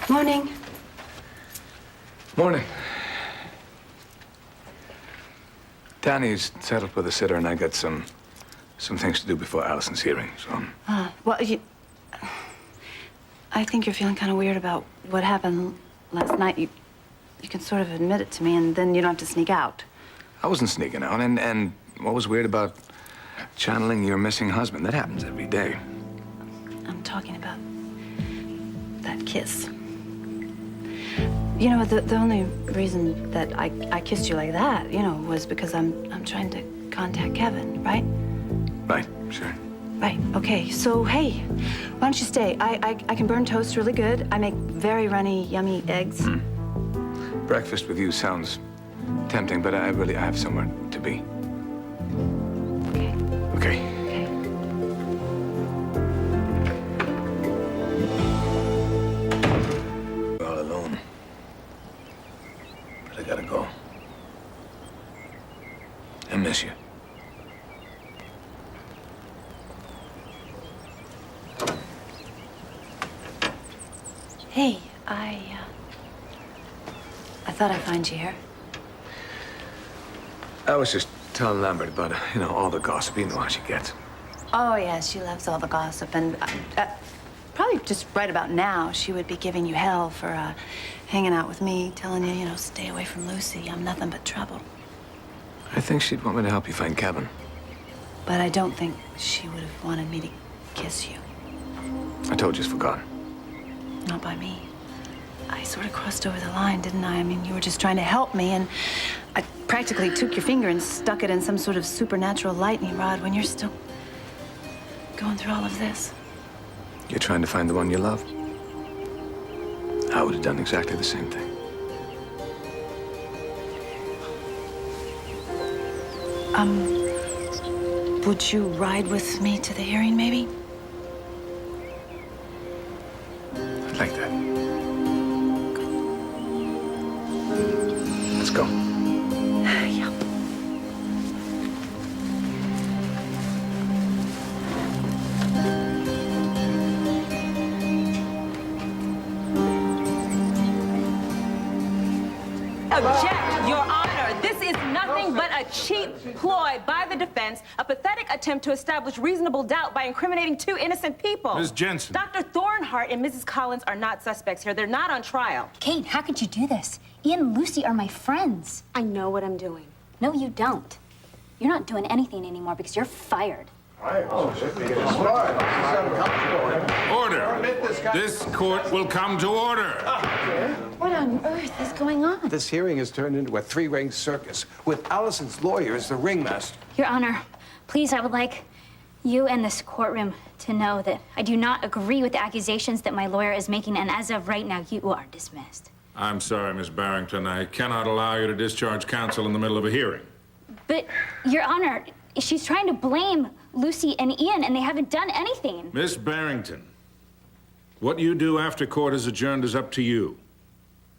Morning. Morning. Danny's settled with a sitter, and I got some things to do before Alison's hearing, so... Well, I think you're feeling kind of weird about what happened last night. You can sort of admit it to me, and then you don't have to sneak out. I wasn't sneaking out, and what was weird about channeling your missing husband? That happens every day. I'm talking about that kiss. You know, the only reason that I kissed you like that, you know, was because I'm trying to contact Kevin, right? Right, sure. Right, okay. So, hey, why don't you stay? I can burn toast really good. I make very runny, yummy eggs. Breakfast with you sounds tempting, but I have somewhere to be. Okay. Okay. Okay. We're all alone. But I gotta go. I miss you. Hey, I thought I'd find you here. I was just telling Lambert about, you know, all the gossip. You know how she gets. Oh, yeah, she loves all the gossip. And probably just right about now, she would be giving you hell for hanging out with me, telling you, you know, stay away from Lucy. I'm nothing but trouble. I think she'd want me to help you find Kevin. But I don't think she would have wanted me to kiss you. I told you it's forgotten. Not by me. I sort of crossed over the line, didn't I? I mean, you were just trying to help me, and I practically took your finger and stuck it in some sort of supernatural lightning rod when you're still going through all of this. You're trying to find the one you love. I would have done exactly the same thing. Would you ride with me to the hearing, maybe? I'd like that. Let's go. Yeah. Object, Your Honor. This is nothing but a cheap ploy by the defense, a pathetic attempt to establish reasonable doubt by incriminating two innocent people. Ms. Jensen. Dr. Thornhart and Mrs. Collins are not suspects here. They're not on trial. Kate, how could you do this? Ian and Lucy are my friends. I know what I'm doing. No, you don't. You're not doing anything anymore because you're fired. Order. This court will come to order. What on earth is going on? This hearing has turned into a three-ring circus with Alison's lawyer as the ringmaster. Your Honor, please, I would like you and this courtroom to know that I do not agree with the accusations that my lawyer is making, and as of right now, you are dismissed. I'm sorry, Miss Barrington. I cannot allow you to discharge counsel in the middle of a hearing. But, Your Honor, she's trying to blame Lucy and Ian, and they haven't done anything. Miss Barrington, what you do after court is adjourned is up to you.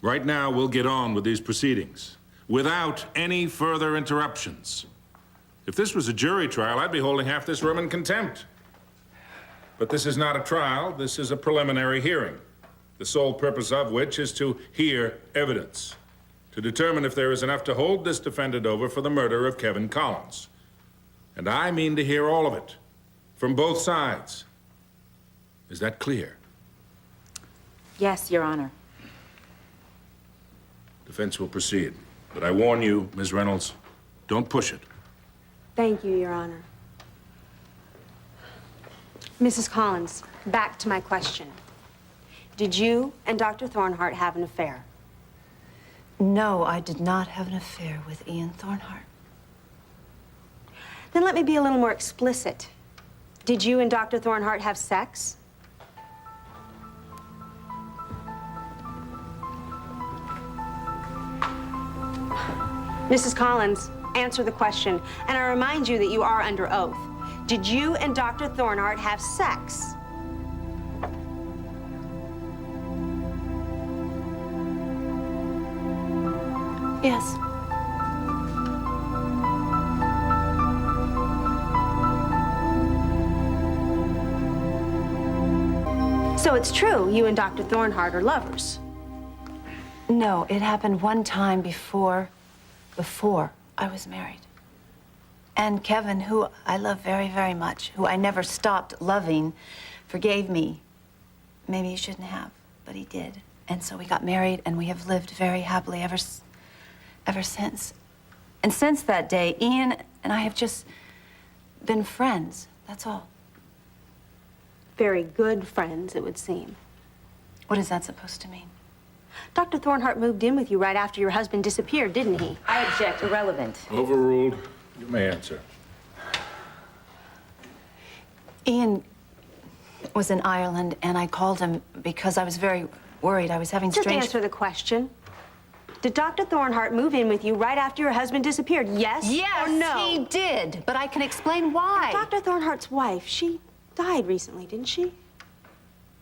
Right now, we'll get on with these proceedings without any further interruptions. If this was a jury trial, I'd be holding half this room in contempt. But this is not a trial. This is a preliminary hearing, the sole purpose of which is to hear evidence, to determine if there is enough to hold this defendant over for the murder of Kevin Collins. And I mean to hear all of it, from both sides. Is that clear? Yes, Your Honor. Defense will proceed. But I warn you, Ms. Reynolds, don't push it. Thank you, Your Honor. Mrs. Collins, back to my question. Did you and Dr. Thornhart have an affair? No, I did not have an affair with Ian Thornhart. Then let me be a little more explicit. Did you and Dr. Thornhart have sex? Mrs. Collins, answer the question, and I remind you that you are under oath. Did you and Dr. Thornhart have sex? Yes. So So it's true, you and Dr. Thornhart are lovers. No, it happened one time before I was married. And Kevin, who I love very, very much, who I never stopped loving, forgave me. Maybe he shouldn't have, but he did. And so we got married, and we have lived very happily ever since. And since that day, Ian and I have just been friends, that's all. Very good friends, it would seem. What is that supposed to mean? Dr. Thornhart moved in with you right after your husband disappeared, didn't he? I object. Irrelevant. Overruled. You may answer. Ian was in Ireland, and I called him because I was very worried. I was having Just strange... answer the question. Did Dr. Thornhart move in with you right after your husband disappeared? Yes, Yes, or no? he did, but I can explain why. Dr. Thornhart's wife, she died recently, didn't she?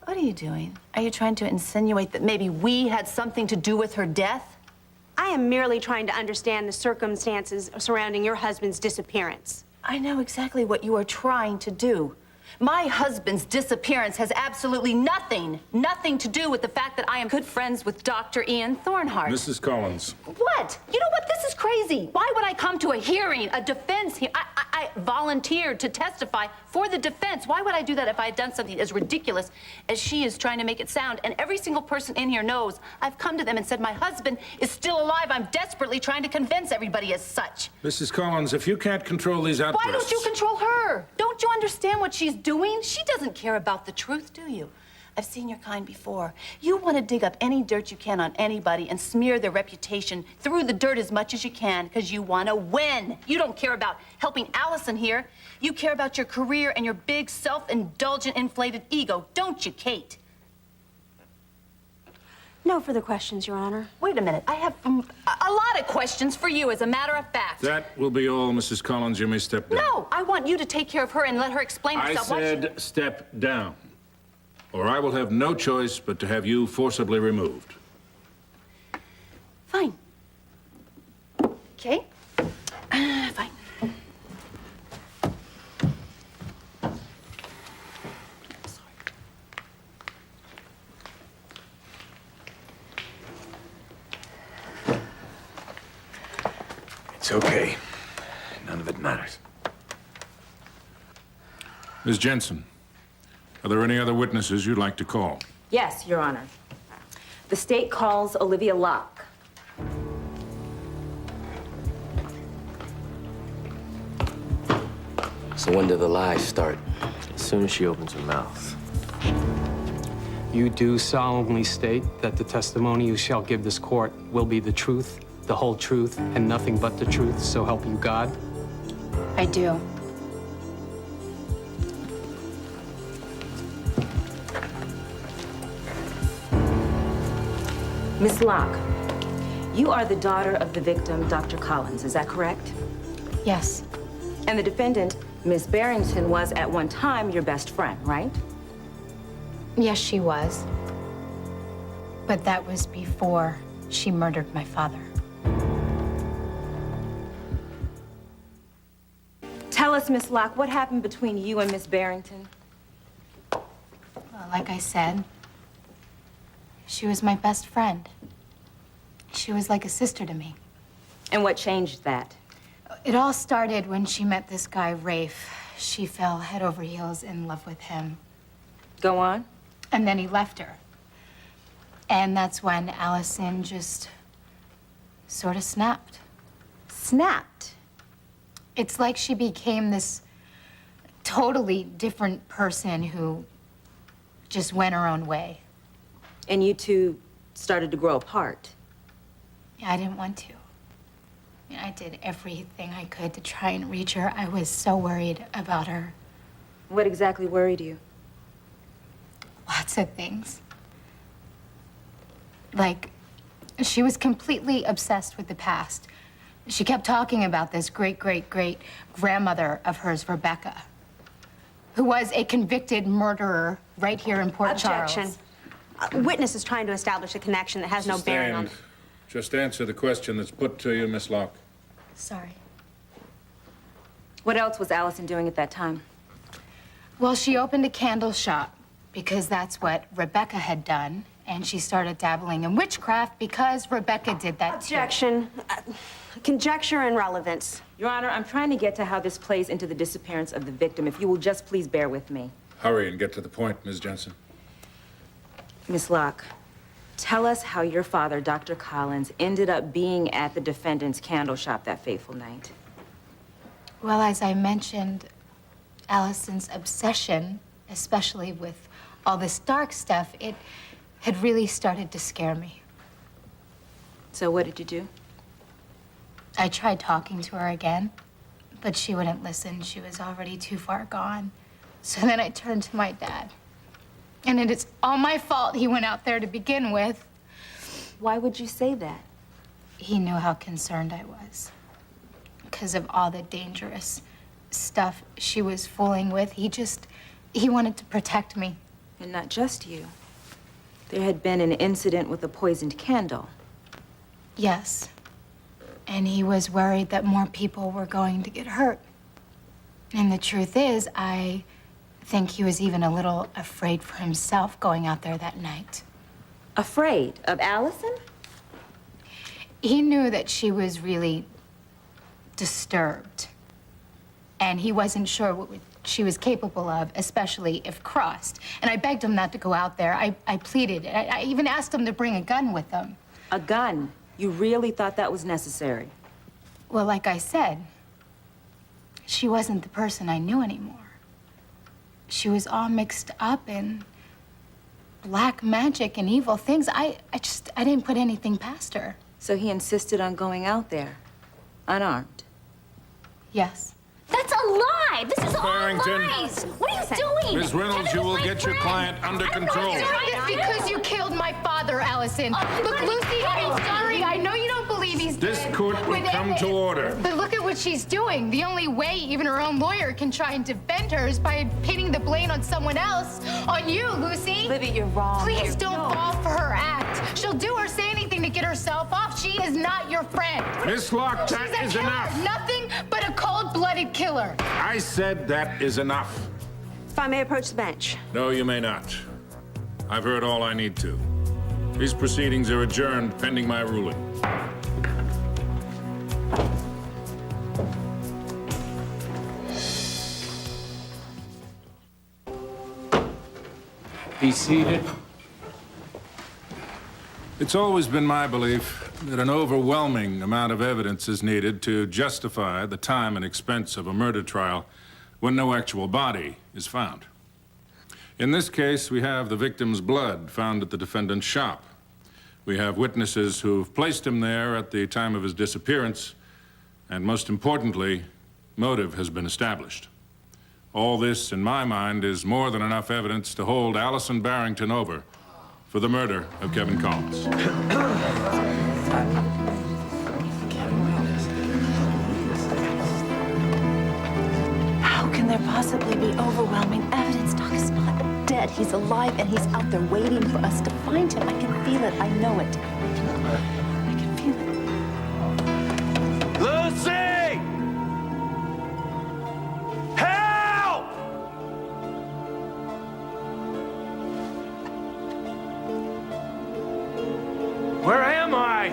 What are you doing? Are you trying to insinuate that maybe we had something to do with her death? I am merely trying to understand the circumstances surrounding your husband's disappearance. I know exactly what you are trying to do. My husband's disappearance has absolutely nothing to do with the fact that I am good friends with Dr. Ian Thornhart. Mrs. Collins. What? You know what? This is crazy. Why would I come to a hearing, a defense hearing? I volunteered to testify for the defense. Why would I do that if I had done something as ridiculous as she is trying to make it sound? And every single person in here knows I've come to them and said, my husband is still alive. I'm desperately trying to convince everybody as such. Mrs. Collins, if you can't control these outbursts... Why don't you control her? Don't you understand what she's doing? She doesn't care about the truth, do you? I've seen your kind before. You want to dig up any dirt you can on anybody and smear their reputation through the dirt as much as you can because you want to win. You don't care about helping Alison here. You care about your career and your big, self-indulgent, inflated ego, don't you, Kate? No further questions, Your Honor. Wait a minute. I have a lot of questions for you, as a matter of fact. That will be all, Mrs. Collins. You may step down. No, I want you to take care of her and let her explain I herself. said step down, or I will have no choice but to have you forcibly removed. Fine. Okay? Fine. It's okay. None of it matters. Ms. Jensen, are there any other witnesses you'd like to call? Yes, Your Honor. The state calls Olivia Locke. So when do the lies start? As soon as she opens her mouth. You do solemnly state that the testimony you shall give this court will be the truth, the whole truth, and nothing but the truth, so help you God? I do. Miss Locke, you are the daughter of the victim, Dr. Collins, is that correct? Yes. And the defendant, Miss Barrington, was at one time your best friend, right? Yes, she was. But that was before she murdered my father. Tell us, Miss Locke, what happened between you and Miss Barrington? Well, like I said, she was my best friend. She was like a sister to me. And what changed that? It all started when she met this guy, Rafe. She fell head over heels in love with him. Go on. And then he left her. And that's when Alison just sort of snapped. Snapped? It's like she became this totally different person who just went her own way. And you two started to grow apart. Yeah, I didn't want to. I did everything I could to try and reach her. I was so worried about her. What exactly worried you? Lots of things. Like, she was completely obsessed with the past. She kept talking about this great-great-great-grandmother of hers, Rebecca, who was a convicted murderer right here in Port Objection. Charles. Witness is trying to establish a connection that has no bearing on... Stand. Just answer the question that's put to you, Miss Locke. Sorry. What else was Alison doing at that time? Well, she opened a candle shop because that's what Rebecca had done, and she started dabbling in witchcraft because Rebecca did that too. Objection. Conjecture and relevance. Your Honor, I'm trying to get to how this plays into the disappearance of the victim. If you will just please bear with me. Hurry and get to the point, Ms. Jensen. Miss Locke, tell us how your father, Dr. Collins, ended up being at the defendant's candle shop that fateful night. Well, as I mentioned, Allison's obsession, especially with all this dark stuff, it had really started to scare me. So what did you do? I tried talking to her again, but she wouldn't listen. She was already too far gone. So then I turned to my dad. And it is all my fault he went out there to begin with. Why would you say that? He knew how concerned I was. Because of all the dangerous stuff she was fooling with, he wanted to protect me. And not just you. There had been an incident with a poisoned candle. Yes. And he was worried that more people were going to get hurt. And the truth is, I think he was even a little afraid for himself going out there that night. Afraid of Allison? He knew that she was really disturbed. And he wasn't sure what she was capable of, especially if crossed. And I begged him not to go out there. I pleaded. I even asked him to bring a gun with him. A gun? You really thought that was necessary? Well, like I said, she wasn't the person I knew anymore. She was all mixed up in black magic and evil things. I didn't put anything past her. So he insisted on going out there, unarmed? Yes. That's a lie! This is all Barrington. lies! What are you doing? Ms. Reynolds, you will get your client under control. It's because you killed my father, Allison. Look, Lucy, I'm sorry. I know you don't believe he's This dead. court will come to order. But look at what she's doing. The only way even her own lawyer can try and defend her is by pinning the blame on someone else. On you, Lucy. Libby, you're wrong. Please don't fall for her act. She'll do or say anything to get herself off. She is not your friend. Miss Locke, that She's a is killer. enough. Nothing but a cold-blooded killer. I said that is enough. If I may approach the bench. No, you may not. I've heard all I need to. These proceedings are adjourned pending my ruling. Be seated. It's always been my belief that an overwhelming amount of evidence is needed to justify the time and expense of a murder trial when no actual body is found. In this case, we have the victim's blood found at the defendant's shop. We have witnesses who've placed him there at the time of his disappearance, and most importantly, motive has been established. All this, in my mind, is more than enough evidence to hold Alison Barrington over for the murder of Kevin Collins. How can there possibly be overwhelming evidence? Doc is not dead. He's alive, and he's out there waiting for us to find him. I can feel it. I know it. I can feel it. Lucy! Help! Where am I?